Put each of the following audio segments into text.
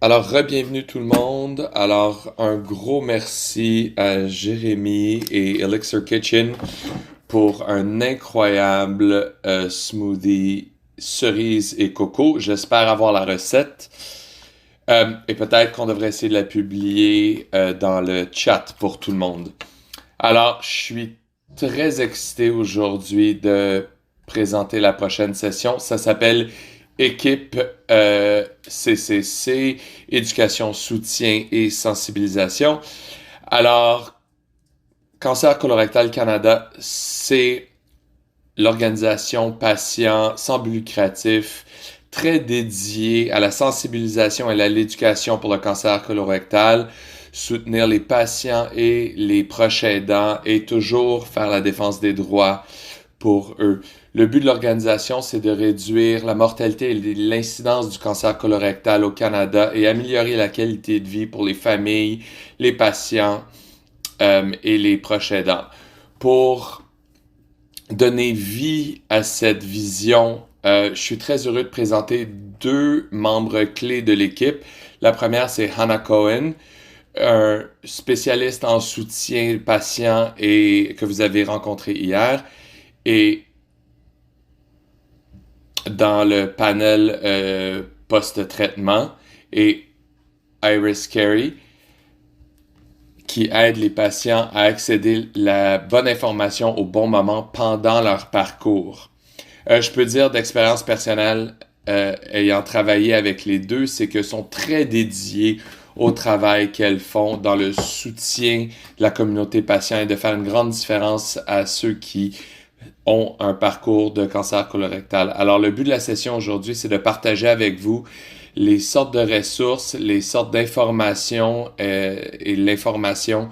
Alors, re-bienvenue tout le monde. Alors, un gros merci à Jérémy et Elixir Kitchen pour un incroyable smoothie cerise et coco. J'espère avoir la recette. Et peut-être qu'on devrait essayer de la publier dans le chat pour tout le monde. Alors, je suis très excité aujourd'hui de présenter la prochaine session. Ça s'appelle Équipe CCC, Éducation, Soutien et Sensibilisation. Alors, Cancer colorectal Canada, c'est l'organisation patient sans but lucratif très dédiée à la sensibilisation et à l'éducation pour le cancer colorectal, soutenir les patients et les proches aidants et toujours faire la défense des droits pour eux. Le but de l'organisation, c'est de réduire la mortalité et l'incidence du cancer colorectal au Canada et améliorer la qualité de vie pour les familles, les patients et les proches aidants. Pour donner vie à cette vision, je suis très heureux de présenter deux membres clés de l'équipe. La première, c'est Hannah Cohen, un spécialiste en soutien patient et que vous avez rencontré hier. Et dans le panel post-traitement, et Iris Carey, qui aide les patients à accéder à la bonne information au bon moment pendant leur parcours. Je peux dire d'expérience personnelle, ayant travaillé avec les deux, c'est qu'elles sont très dédiées au travail qu'elles font dans le soutien de la communauté patient et de faire une grande différence à ceux qui ont un parcours de cancer colorectal. Alors, le but de la session aujourd'hui, c'est de partager avec vous les sortes de ressources, les sortes d'informations et l'information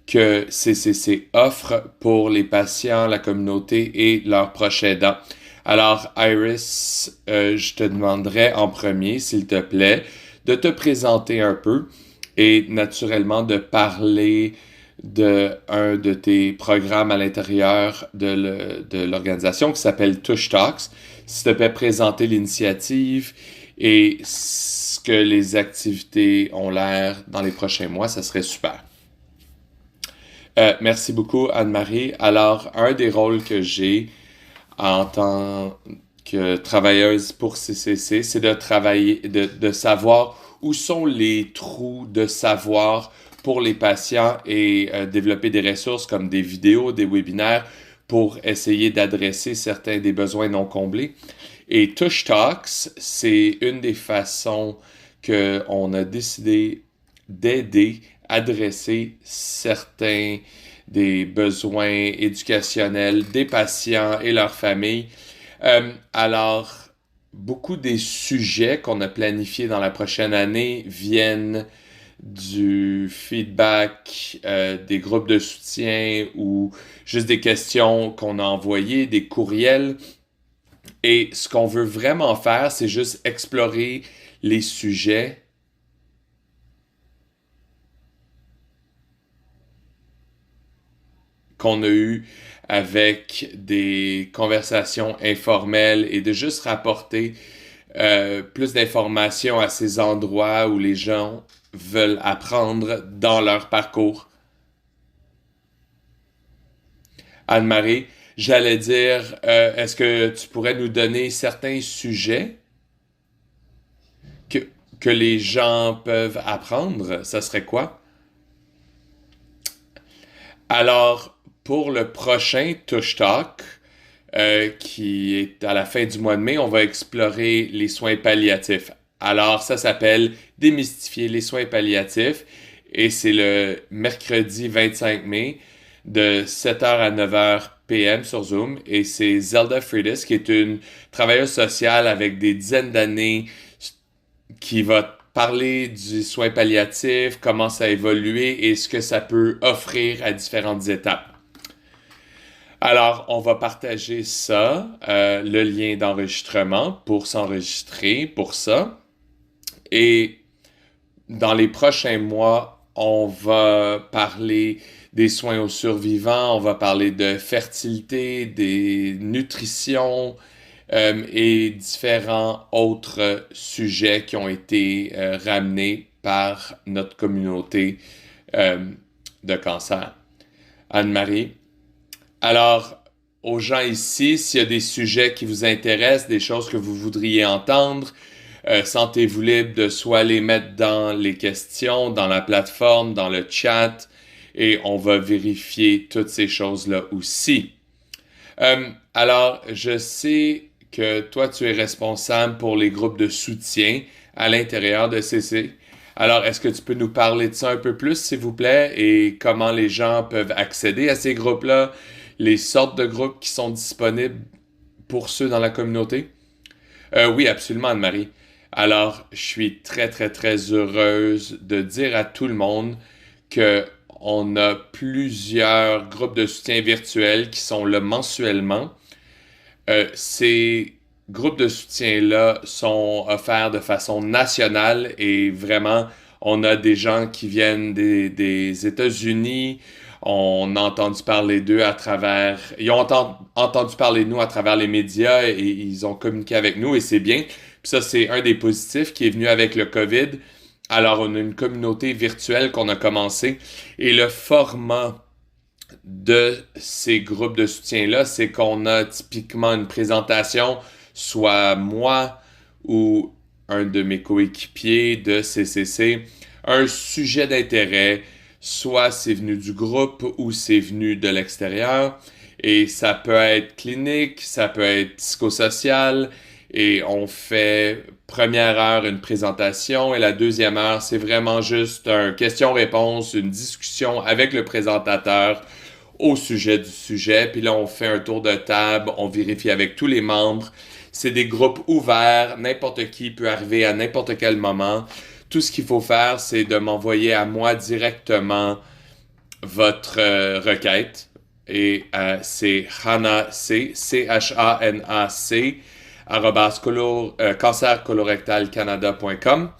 que CCC offre pour les patients, la communauté et leurs proches aidants. Alors, Iris, je te demanderais en premier, s'il te plaît, de te présenter un peu et naturellement de parler de un de tes programmes à l'intérieur de l'organisation qui s'appelle Touch Talks. S'il te plaît, présenter l'initiative et ce que les activités ont l'air dans les prochains mois, ça serait super. Merci beaucoup, Anne-Marie. Alors, un des rôles que j'ai en tant que travailleuse pour CCC, c'est de travailler, de savoir où sont les trous de savoir pour les patients et développer des ressources comme des vidéos, des webinaires pour essayer d'adresser certains des besoins non comblés. Et Touch Talks, c'est une des façons qu'on a décidé d'aider, adresser certains des besoins éducationnels des patients et leurs familles. Alors, beaucoup des sujets qu'on a planifiés dans la prochaine année viennent du feedback des groupes de soutien ou juste des questions qu'on a envoyées, des courriels. Et ce qu'on veut vraiment faire, c'est juste explorer les sujets qu'on a eus avec des conversations informelles et de juste rapporter plus d'informations à ces endroits où les gens veulent apprendre dans leur parcours. Anne-Marie, j'allais dire, est-ce que tu pourrais nous donner certains sujets que, que les gens peuvent apprendre? Ça serait quoi? Alors, pour le prochain Touch Talk, qui est à la fin du mois de mai, on va explorer les soins palliatifs. Alors, ça s'appelle Démystifier les soins palliatifs et c'est le mercredi 25 mai de 7h à 9h PM sur Zoom et c'est Zelda Freitas qui est une travailleuse sociale avec des dizaines d'années qui va parler du soin palliatif, comment ça a évolué et ce que ça peut offrir à différentes étapes. Alors, on va partager ça, le lien d'enregistrement pour s'enregistrer pour ça. Et dans les prochains mois, on va parler des soins aux survivants, on va parler de fertilité, des nutritions, et différents autres sujets qui ont été ramenés par notre communauté euh, de cancer. Anne-Marie. Alors, aux gens ici, s'il y a des sujets qui vous intéressent, des choses que vous voudriez entendre, sentez-vous libre de soit les mettre dans les questions, dans la plateforme, dans le chat, et on va vérifier toutes ces choses-là aussi. Alors, je sais que toi, tu es responsable pour les groupes de soutien à l'intérieur de CC. Alors, est-ce que tu peux nous parler de ça un peu plus, s'il vous plaît, et comment les gens peuvent accéder à ces groupes-là, les sortes de groupes qui sont disponibles pour ceux dans la communauté? Oui, absolument, Anne-Marie. Alors, je suis très, très, très heureuse de dire à tout le monde que on a plusieurs groupes de soutien virtuels qui sont là mensuellement. Ces groupes de soutien-là sont offerts de façon nationale et vraiment, on a des gens qui viennent des États-Unis. On a entendu parler d'eux à travers... Ils ont entendu parler de nous à travers les médias et ils ont communiqué avec nous et c'est bien. Puis ça, c'est un des positifs qui est venu avec le COVID. Alors, on a une communauté virtuelle qu'on a commencé et le format de ces groupes de soutien-là, c'est qu'on a typiquement une présentation, soit moi ou un de mes coéquipiers de CCC, un sujet d'intérêt, soit c'est venu du groupe ou c'est venu de l'extérieur, et ça peut être clinique, ça peut être psychosocial, et on fait première heure une présentation et la deuxième heure, c'est vraiment juste un question-réponse, une discussion avec le présentateur au sujet du sujet. Puis là, on fait un tour de table, on vérifie avec tous les membres. C'est des groupes ouverts, n'importe qui peut arriver à n'importe quel moment. Tout ce qu'il faut faire, c'est de m'envoyer à moi directement votre requête. Et c'est CHANAC, cancercolorectalcanada.com.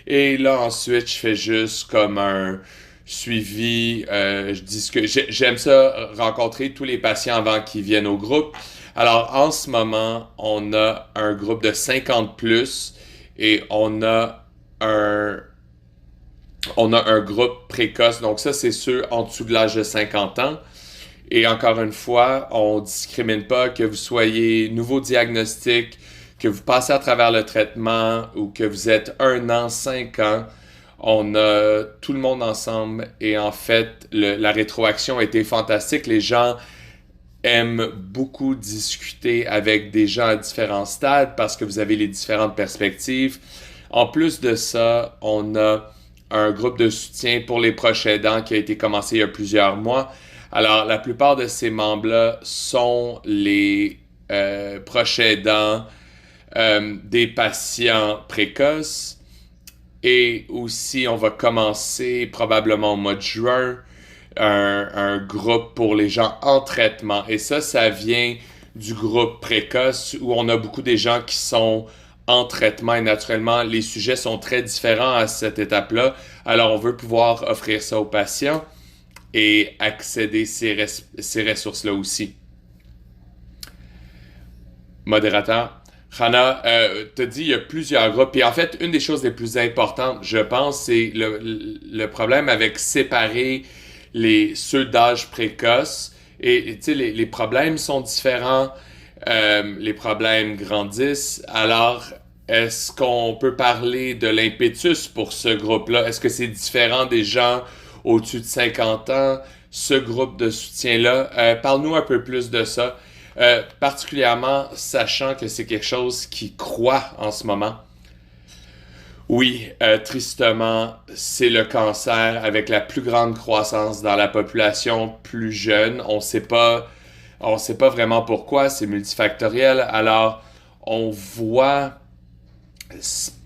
Et là, ensuite, je fais juste comme un suivi. Je dis que j'aime ça, rencontrer tous les patients avant qu'ils viennent au groupe. Alors, en ce moment, on a un groupe de 50 plus et on a un groupe précoce. Donc ça, c'est ceux en dessous de l'âge de 50 ans. Et encore une fois, on discrimine pas que vous soyez nouveau diagnostic, que vous passez à travers le traitement ou que vous êtes 1 an, 5 ans. On a tout le monde ensemble et en fait, la rétroaction a été fantastique. Les gens aiment beaucoup discuter avec des gens à différents stades parce que vous avez les différentes perspectives. En plus de ça, on a un groupe de soutien pour les proches aidants qui a été commencé il y a plusieurs mois. Alors, la plupart de ces membres-là sont les proches aidants des patients précoces. Et aussi, on va commencer probablement au mois de juin un groupe pour les gens en traitement. Et ça vient du groupe précoce où on a beaucoup des gens qui sont en traitement et naturellement, les sujets sont très différents à cette étape-là. Alors, on veut pouvoir offrir ça aux patients et accéder à ces ressources-là aussi. Modérateur. Hannah, t'as dit il y a plusieurs groupes. Et en fait, une des choses les plus importantes, je pense, c'est le problème avec séparer ceux d'âge précoce. Et tu sais, les problèmes sont différents. Les problèmes grandissent. Alors, est-ce qu'on peut parler de l'impétus pour ce groupe-là? Est-ce que c'est différent des gens au-dessus de 50 ans? Ce groupe de soutien-là, parle-nous un peu plus de ça. Particulièrement sachant que c'est quelque chose qui croît en ce moment. Oui, tristement, c'est le cancer avec la plus grande croissance dans la population plus jeune. On sait pas vraiment pourquoi, c'est multifactoriel. Alors, on voit,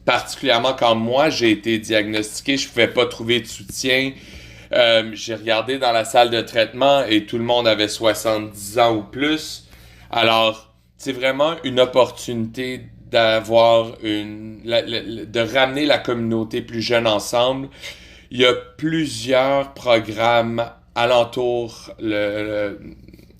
particulièrement quand moi j'ai été diagnostiqué, je pouvais pas trouver de soutien. J'ai regardé dans la salle de traitement et tout le monde avait 70 ans ou plus. Alors, c'est vraiment une opportunité d'avoir de ramener la communauté plus jeune ensemble. Il y a plusieurs programmes alentour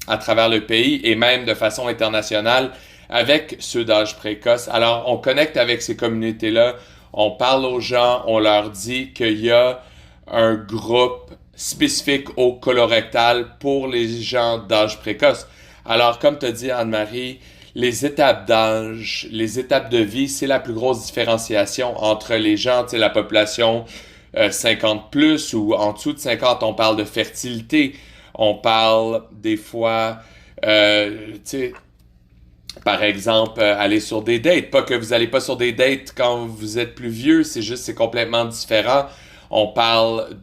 à travers le pays et même de façon internationale avec ceux d'âge précoce. Alors, on connecte avec ces communautés-là, on parle aux gens, on leur dit qu'il y a un groupe spécifique au colorectal pour les gens d'âge précoce. Alors, comme tu as dit, Anne-Marie, les étapes d'âge, les étapes de vie, c'est la plus grosse différenciation entre les gens, tu sais, la population 50 plus ou en dessous de 50, on parle de fertilité, on parle des fois, tu sais, par exemple, aller sur des dates. Pas que vous n'allez pas sur des dates quand vous êtes plus vieux, c'est juste c'est complètement différent. On parle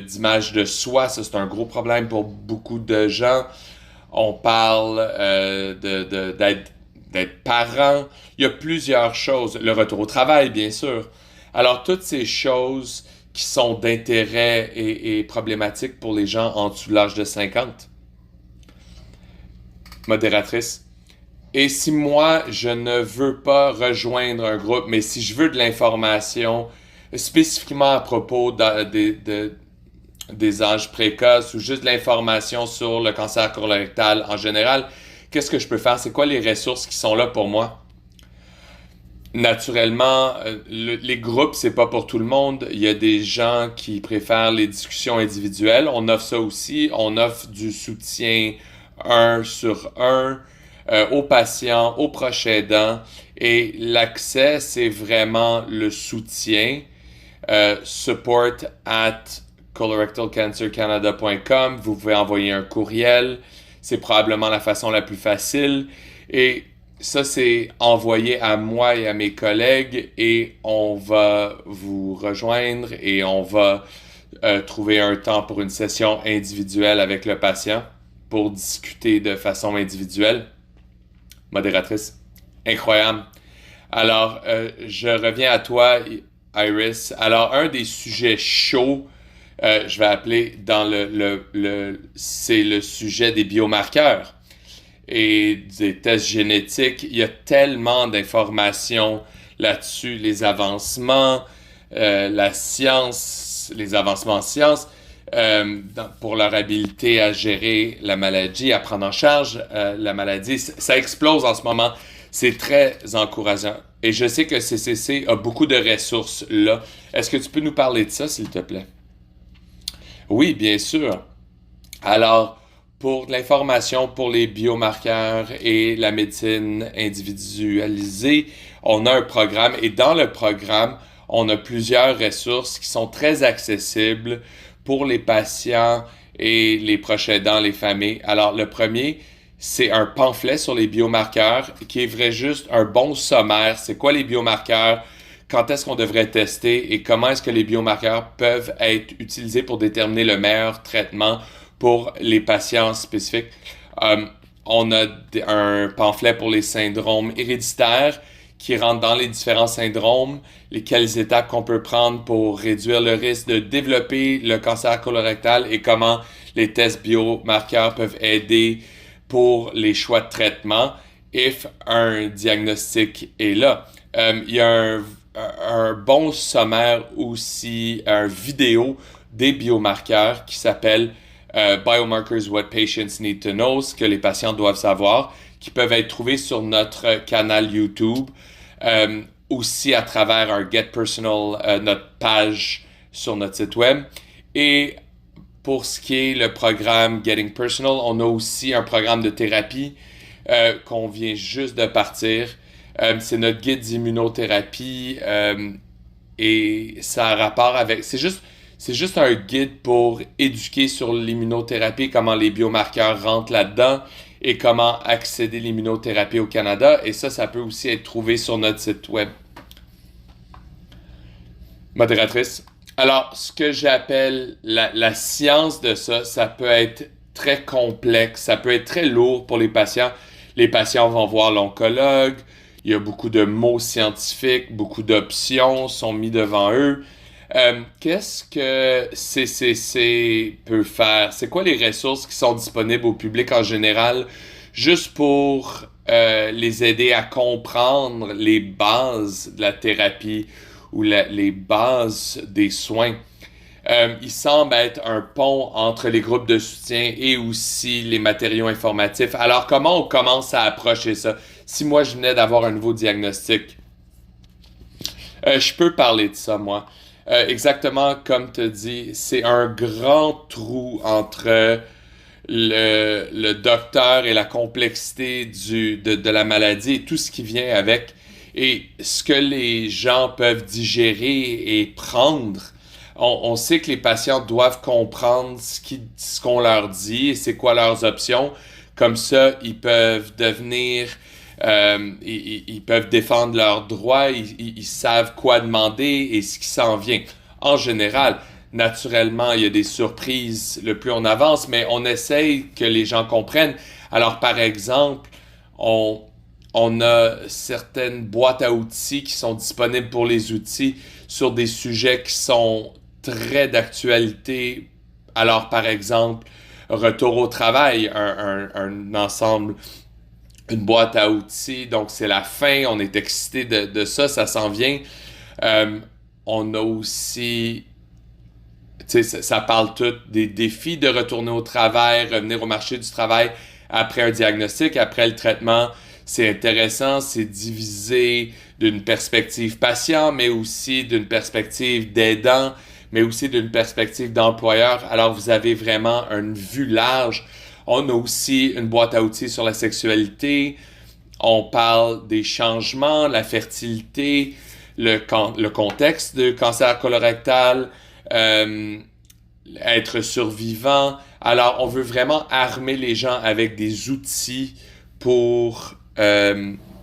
d'image de soi, ça c'est un gros problème pour beaucoup de gens. On parle d'être parent. Il y a plusieurs choses. Le retour au travail, bien sûr. Alors, toutes ces choses qui sont d'intérêt et problématiques pour les gens en dessous de l'âge de 50. Modératrice. Et si moi, je ne veux pas rejoindre un groupe, mais si je veux de l'information spécifiquement à propos des âges précoces ou juste de l'information sur le cancer colorectal en général, qu'est-ce que je peux faire? C'est quoi les ressources qui sont là pour moi? Naturellement, les groupes, c'est pas pour tout le monde. Il y a des gens qui préfèrent les discussions individuelles. On offre ça aussi. On offre du soutien un sur un aux patients, aux proches aidants. Et l'accès, c'est vraiment le soutien. Support at colorectalcancercanada.com. Vous pouvez envoyer un courriel. C'est probablement la façon la plus facile. Et ça, c'est envoyé à moi et à mes collègues et on va vous rejoindre et on va trouver un temps pour une session individuelle avec le patient pour discuter de façon individuelle. Modératrice, incroyable. Alors, je reviens à toi, Iris. Alors, un des sujets chauds, je vais appeler c'est le sujet des biomarqueurs et des tests génétiques. Il y a tellement d'informations là-dessus, les avancements, la science, les avancements en science pour leur habilité à gérer la maladie, à prendre en charge la maladie. Ça explose en ce moment. C'est très encourageant. Et je sais que CCC a beaucoup de ressources là. Est-ce que tu peux nous parler de ça, s'il te plaît? Oui, bien sûr. Alors, pour de l'information pour les biomarqueurs et la médecine individualisée, on a un programme et dans le programme, on a plusieurs ressources qui sont très accessibles pour les patients et les proches aidants, les familles. Alors, le premier, c'est un pamphlet sur les biomarqueurs qui est vrai juste un bon sommaire. C'est quoi les biomarqueurs? Quand est-ce qu'on devrait tester et comment est-ce que les biomarqueurs peuvent être utilisés pour déterminer le meilleur traitement pour les patients spécifiques. On a un pamphlet pour les syndromes héréditaires qui rentre dans les différents syndromes, lesquelles étapes qu'on peut prendre pour réduire le risque de développer le cancer colorectal et comment les tests biomarqueurs peuvent aider pour les choix de traitement if un diagnostic est là. Il y a un bon sommaire aussi, un vidéo des biomarqueurs qui s'appelle Biomarkers What Patients Need to Know, ce que les patients doivent savoir, qui peuvent être trouvés sur notre canal YouTube, aussi à travers un Get Personal, notre page sur notre site web. Et pour ce qui est le programme Getting Personal, on a aussi un programme de thérapie qu'on vient juste de partir. C'est notre guide d'immunothérapie et ça a rapport avec... C'est juste un guide pour éduquer sur l'immunothérapie, comment les biomarqueurs rentrent là-dedans et comment accéder à l'immunothérapie au Canada. Et ça peut aussi être trouvé sur notre site web. Modératrice. Alors, ce que j'appelle la science de ça, ça peut être très complexe, ça peut être très lourd pour les patients. Les patients vont voir l'oncologue, il y a beaucoup de mots scientifiques, beaucoup d'options sont mis devant eux. Qu'est-ce que CCC peut faire? C'est quoi les ressources qui sont disponibles au public en général, juste pour les aider à comprendre les bases de la thérapie ou les bases des soins? Il semble être un pont entre les groupes de soutien et aussi les matériaux informatifs. Alors, comment on commence à approcher ça? si moi je venais d'avoir un nouveau diagnostic. Je peux parler de ça, moi. Exactement comme tu dis, c'est un grand trou entre le docteur et la complexité de la maladie et tout ce qui vient avec et ce que les gens peuvent digérer et prendre. On sait que les patients doivent comprendre ce qu'on leur dit et c'est quoi leurs options. Comme ça, ils peuvent devenir, ils peuvent défendre leurs droits, ils savent quoi demander et ce qui s'en vient. En général, naturellement, il y a des surprises le plus on avance, mais on essaye que les gens comprennent. Alors, par exemple, on a certaines boîtes à outils qui sont disponibles pour les outils sur des sujets qui sont très d'actualité. Alors, par exemple, retour au travail, un ensemble, une boîte à outils. Donc, c'est la fin. On est excité de ça. Ça s'en vient. On a aussi, tu sais, ça parle tout des défis de retourner au travail, revenir au marché du travail après un diagnostic, après le traitement. C'est intéressant, c'est divisé d'une perspective patient, mais aussi d'une perspective d'aidant, mais aussi d'une perspective d'employeur. Alors, vous avez vraiment une vue large. On a aussi une boîte à outils sur la sexualité. On parle des changements, la fertilité, le contexte de cancer colorectal, être survivant. Alors, on veut vraiment armer les gens avec des outils pour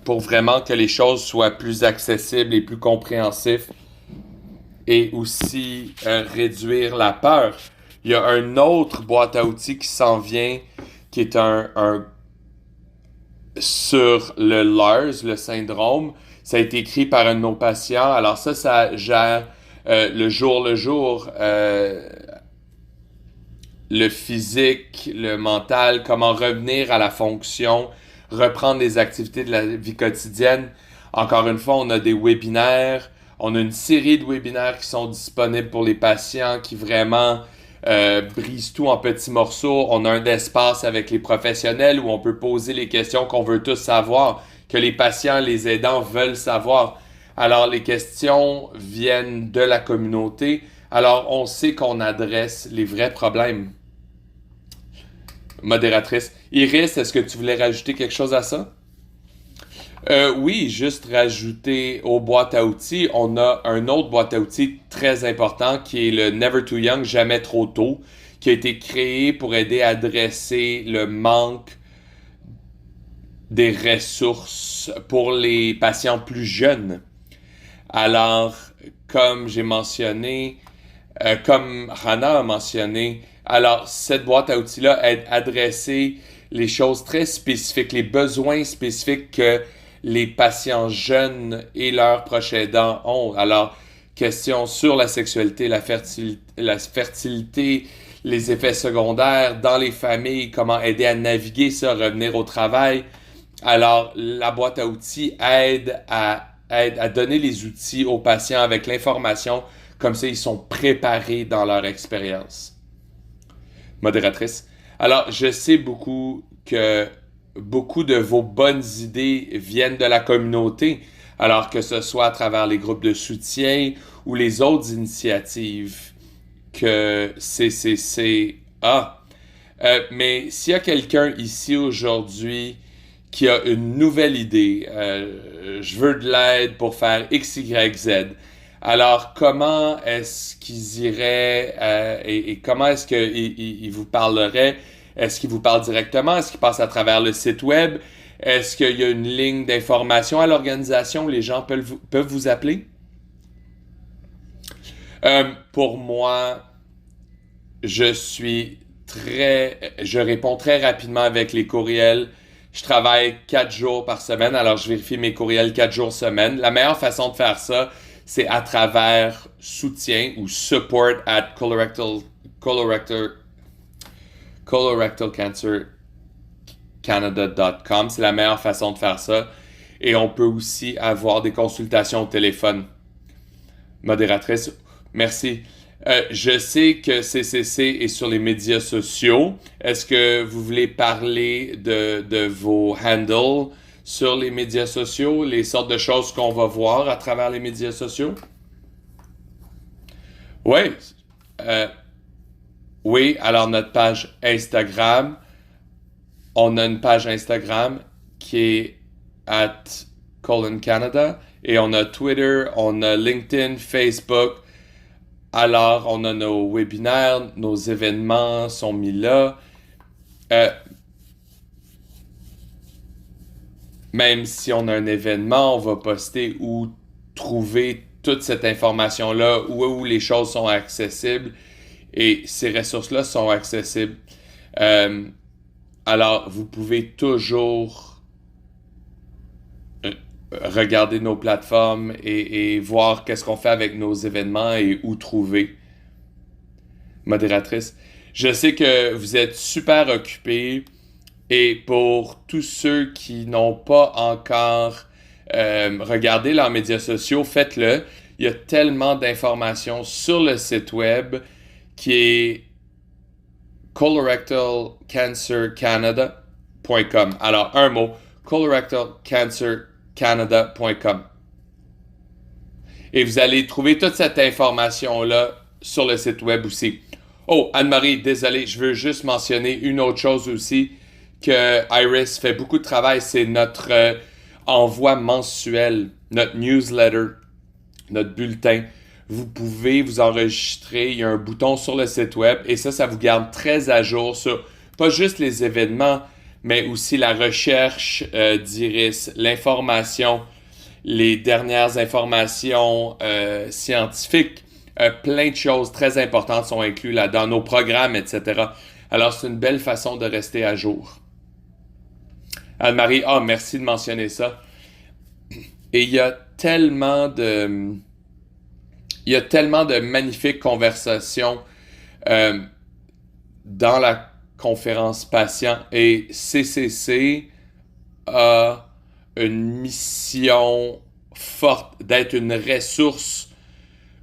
vraiment que les choses soient plus accessibles et plus compréhensives et aussi réduire la peur. Il y a une autre boîte à outils qui s'en vient, qui est un sur le LARS, le syndrome. Ça a été écrit par un de nos patients. Alors ça gère le jour, le physique, le mental, comment revenir à la fonction, reprendre les activités de la vie quotidienne. Encore une fois, on a des webinaires, on a une série de webinaires qui sont disponibles pour les patients qui vraiment brisent tout en petits morceaux. On a un espace avec les professionnels où on peut poser les questions qu'on veut tous savoir, que les patients, les aidants veulent savoir. Alors, les questions viennent de la communauté. Alors, on sait qu'on adresse les vrais problèmes. Modératrice. Iris, est-ce que tu voulais rajouter quelque chose à ça? Oui, juste rajouter aux boîtes à outils, on a un autre boîte à outils très important qui est le Never Too Young, jamais trop tôt, qui a été créé pour aider à adresser le manque des ressources pour les patients plus jeunes. Alors, comme j'ai mentionné, comme Hannah a mentionné, alors cette boîte à outils-là aide à adresser les choses très spécifiques, les besoins spécifiques que les patients jeunes et leurs proches aidants ont. Alors, questions sur la sexualité, la fertilité, les effets secondaires dans les familles, comment aider à naviguer ça, revenir au travail. Alors, la boîte à outils aide à donner les outils aux patients avec l'information, comme ça ils sont préparés dans leur expérience. Modératrice. Alors, je sais que beaucoup de vos bonnes idées viennent de la communauté, alors que ce soit à travers les groupes de soutien ou les autres initiatives que CCC a. Mais s'il y a quelqu'un ici aujourd'hui qui a une nouvelle idée, je veux de l'aide pour faire X, Y, Z. Alors, comment est-ce qu'ils iraient et comment est-ce qu'ils vous parleraient? Est-ce qu'ils vous parlent directement? Est-ce qu'ils passent à travers le site web? Est-ce qu'il y a une ligne d'information à l'organisation où les gens peuvent vous appeler? Pour moi, je réponds très rapidement avec les courriels. Je travaille 4 jours par semaine, alors je vérifie mes courriels 4 jours semaine. La meilleure façon de faire ça, c'est à travers soutien ou support at colorectalcancercanada.com. C'est la meilleure façon de faire ça. Et on peut aussi avoir des consultations au téléphone. Modératrice, merci. Je sais que CCC est sur les médias sociaux. Est-ce que vous voulez parler de vos handles sur les médias sociaux, les sortes de choses qu'on va voir à travers les médias sociaux? Oui. Euh, oui, alors notre page Instagram, on a une page Instagram qui est at Colin Canada et on a Twitter, on a LinkedIn, Facebook. Alors, on a nos webinaires, nos événements sont mis là. Euh, Même si on a un événement, on va poster où trouver toute cette information-là, où les choses sont accessibles. Et ces ressources-là sont accessibles. Euh, alors, vous pouvez toujours regarder nos plateformes et voir qu'est-ce qu'on fait avec nos événements et où trouver. Modératrice, je sais que vous êtes super occupés et pour tous ceux qui n'ont pas encore regardé leurs médias sociaux, faites-le. Il y a tellement d'informations sur le site web qui est colorectalcancercanada.com. Alors, un mot, colorectalcancercanada.com. Et vous allez trouver toute cette information-là sur le site web aussi. Oh, Anne-Marie, désolé, je veux juste mentionner une autre chose aussi que Iris fait beaucoup de travail, c'est notre envoi mensuel, notre newsletter, notre bulletin. Vous pouvez vous enregistrer, il y a un bouton sur le site web et ça vous garde très à jour sur pas juste les événements, mais aussi la recherche d'Iris, l'information, les dernières informations scientifiques. Plein de choses très importantes sont incluses là dans nos programmes, etc. Alors, c'est une belle façon de rester à jour. Anne-Marie, merci de mentionner ça. Et il y a tellement de magnifiques conversations dans la conférence patient et CCC a une mission forte d'être une ressource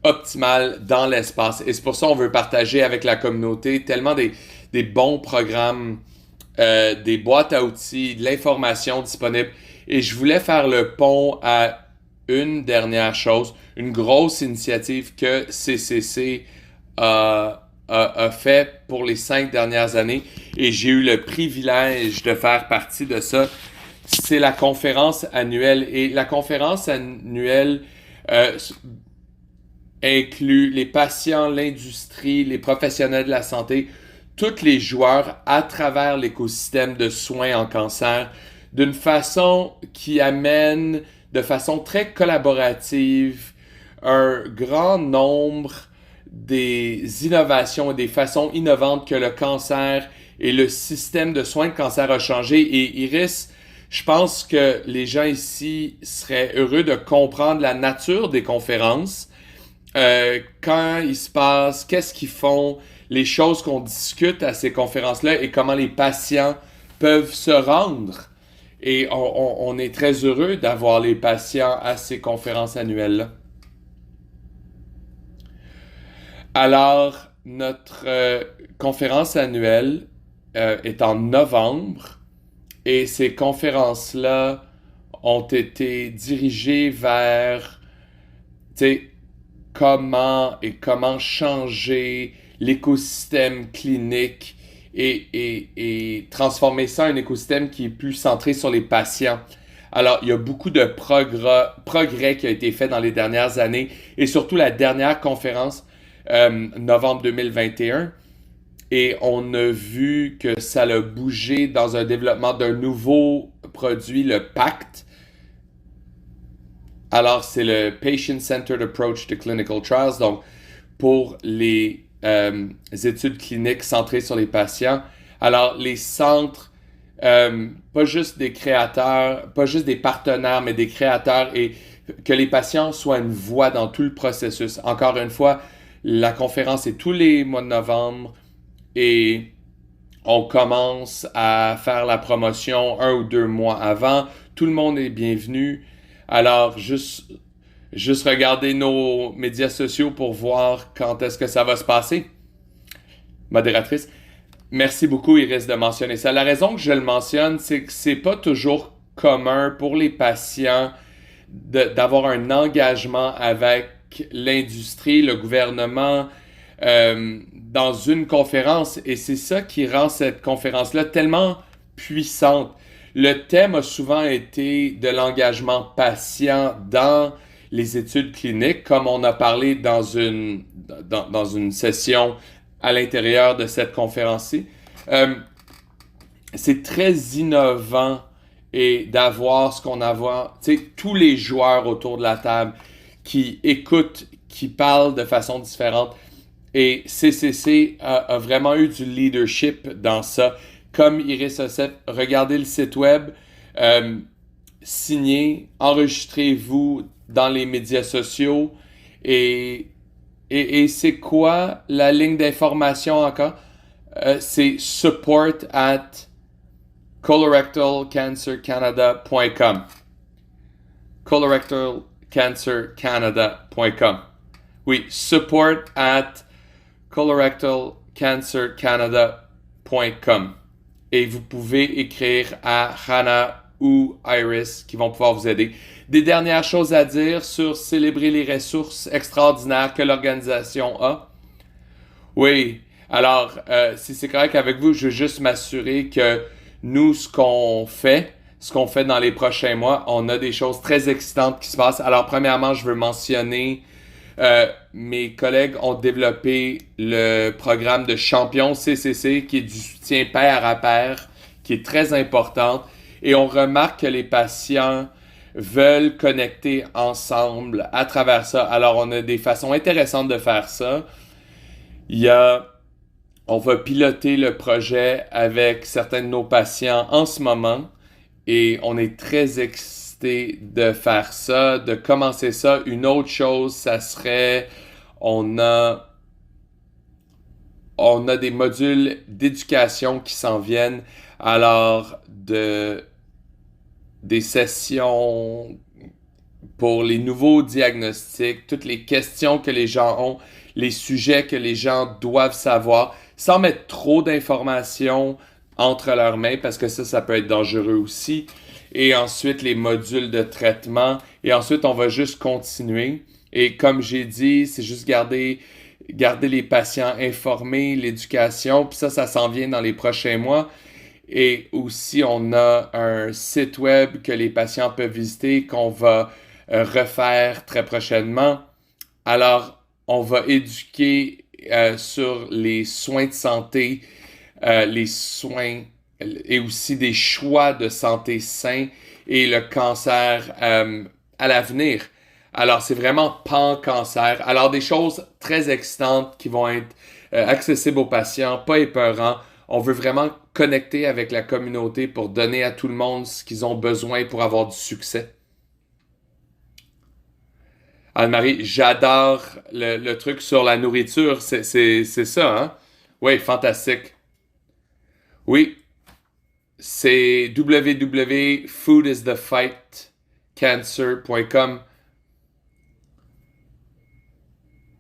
optimale dans l'espace. Et c'est pour ça qu'on veut partager avec la communauté tellement des bons programmes, des boîtes à outils, de l'information disponible. Et je voulais faire le pont à une dernière chose, une grosse initiative que CCC a fait pour les 5 dernières années. Et j'ai eu le privilège de faire partie de ça. C'est la conférence annuelle. Et la conférence annuelle inclut les patients, l'industrie, les professionnels de la santé, tous les joueurs à travers l'écosystème de soins en cancer, d'une façon qui amène de façon très collaborative un grand nombre des innovations et des façons innovantes que le cancer et le système de soins de cancer a changé. Et Iris, je pense que les gens ici seraient heureux de comprendre la nature des conférences, quand ils se passent, qu'est-ce qu'ils font, les choses qu'on discute à ces conférences-là et comment les patients peuvent se rendre. Et on est très heureux d'avoir les patients à ces conférences annuelles-là. Alors, notre conférence annuelle est en novembre et ces conférences-là ont été dirigées vers, tu sais, comment changer l'écosystème clinique et transformer ça en un écosystème qui est plus centré sur les patients. Alors, il y a beaucoup de progrès qui a été fait dans les dernières années et surtout la dernière conférence, novembre 2021. Et on a vu que ça a bougé dans un développement d'un nouveau produit, le PACT. Alors, c'est le Patient-Centered Approach to Clinical Trials, donc pour les études cliniques centrées sur les patients. Alors, les centres, pas juste des créateurs, pas juste des partenaires, mais des créateurs et que les patients soient une voix dans tout le processus. Encore une fois, la conférence est tous les mois de novembre et on commence à faire la promotion 1 ou 2 mois avant. Tout le monde est bienvenu. Alors, juste regarder nos médias sociaux pour voir quand est-ce que ça va se passer. Modératrice, merci beaucoup Iris de mentionner ça. La raison que je le mentionne, c'est que c'est pas toujours commun pour les patients d'avoir un engagement avec l'industrie, le gouvernement, dans une conférence. Et c'est ça qui rend cette conférence-là tellement puissante. Le thème a souvent été de l'engagement patient dans les études cliniques, comme on a parlé dans une session à l'intérieur de cette conférence-ci. C'est très innovant et d'avoir ce qu'on a, tu sais, tous les joueurs autour de la table qui écoutent, qui parlent de façon différente. Et CCC a vraiment eu du leadership dans ça. Comme Iris Ossep, regardez le site web, signez, enregistrez-vous dans les médias sociaux. Et c'est quoi la ligne d'information encore? C'est support at colorectalcancercanada.com. colorectalcancercanada.com. Oui, support at colorectalcancercanada.com. Et vous pouvez écrire à Hannah ou Iris qui vont pouvoir vous aider. Des dernières choses à dire sur célébrer les ressources extraordinaires que l'organisation a? Oui, alors, si c'est correct avec vous, je veux juste m'assurer que nous, ce qu'on fait dans les prochains mois, on a des choses très excitantes qui se passent. Alors, premièrement, je veux mentionner, mes collègues ont développé le programme de champion CCC, qui est du soutien pair à pair, qui est très important. Et on remarque que les patients veulent connecter ensemble à travers ça. Alors, on a des façons intéressantes de faire ça. On va piloter le projet avec certains de nos patients en ce moment et on est très excités de faire ça, de commencer ça. Une autre chose, ça serait, on a des modules d'éducation qui s'en viennent. Alors, des sessions pour les nouveaux diagnostics, toutes les questions que les gens ont, les sujets que les gens doivent savoir, sans mettre trop d'informations entre leurs mains, parce que ça peut être dangereux aussi. Et ensuite, les modules de traitement. Et ensuite, on va juste continuer. Et comme j'ai dit, c'est juste garder les patients informés, l'éducation. Puis ça s'en vient dans les prochains mois. Et aussi, on a un site web que les patients peuvent visiter, qu'on va refaire très prochainement. Alors, on va éduquer sur les soins de santé, les soins et aussi des choix de santé sains et le cancer à l'avenir. Alors, c'est vraiment pan-cancer. Alors, des choses très excitantes qui vont être accessibles aux patients, pas épeurants. On veut vraiment connecter avec la communauté pour donner à tout le monde ce qu'ils ont besoin pour avoir du succès. Anne-Marie, j'adore le truc sur la nourriture. C'est ça, hein? Oui, fantastique. Oui, c'est www.foodisthefightcancer.com.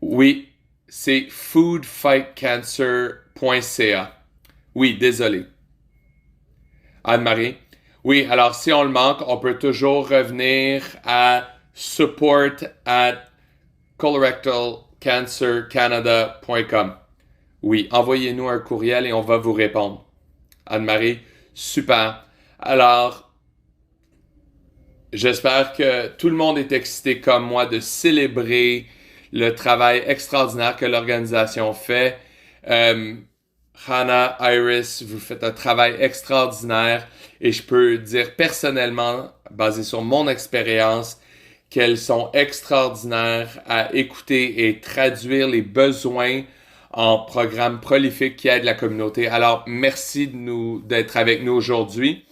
Oui, c'est foodfightcancer.ca. Oui, désolé. Anne-Marie. Oui, alors si on le manque, on peut toujours revenir à support at colorectalcancercanada.com. Oui, envoyez-nous un courriel et on va vous répondre. Anne-Marie, super. Alors, j'espère que tout le monde est excité comme moi de célébrer le travail extraordinaire que l'organisation fait. Hannah, Iris, vous faites un travail extraordinaire et je peux dire personnellement, basé sur mon expérience, qu'elles sont extraordinaires à écouter et traduire les besoins en programmes prolifiques qui aident la communauté. Alors, merci d'être avec nous aujourd'hui.